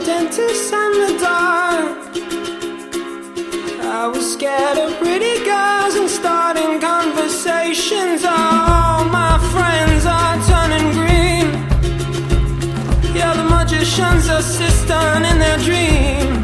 dentist and the dark. I was scared of pretty girls and starting conversations. All my friends are turning green. Yeah, the magician's assistant in their dream.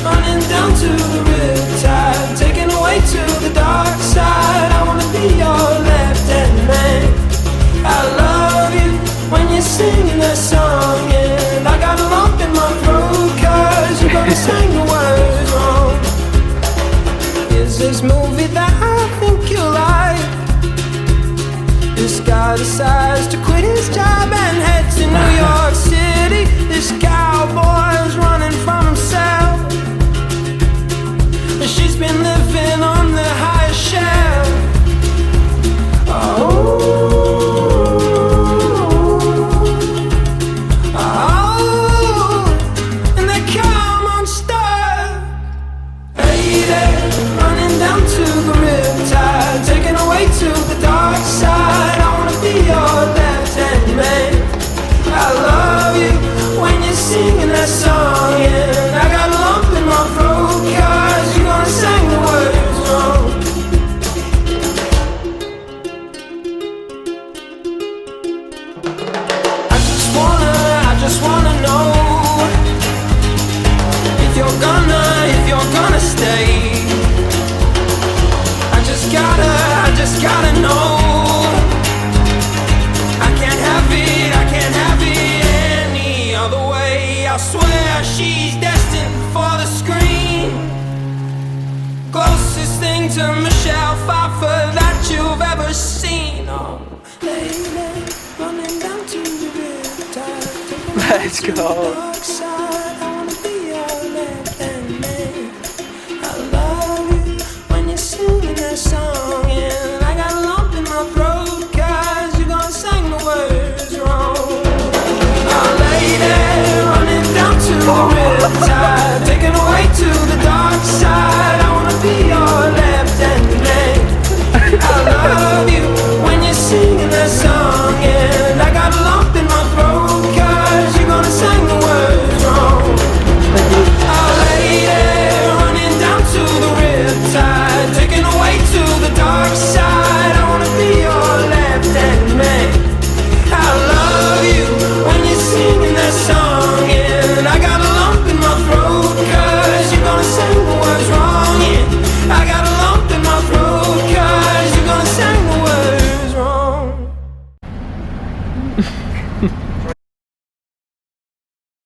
Running down to the riptide, taken away to the dark side. I wanna be your left-hand man. I love you when you're singing that song, and I got a lump in my throat 'cause you're gonna sing the words wrong. Here's this movie that I think you like. This guy decides to quit his job and head to New York City. This cowboy's running from himself. She's been living on the highest shelf. And they come unstuck. Lady, running down to the riptide, taken away to the dark side. I wanna be your left-hand man. I love you when you're singing that song, and I got a lump in my throat 'cause you're gonna sing the words wrong. I just wanna know if you're gonna stay. I just gotta know. I can't have it any other way. I swear she's destined for the screen. Closest thing to Michelle Pfeiffer that you've ever seen. Oh, lady, running down to the riptide. Let's go.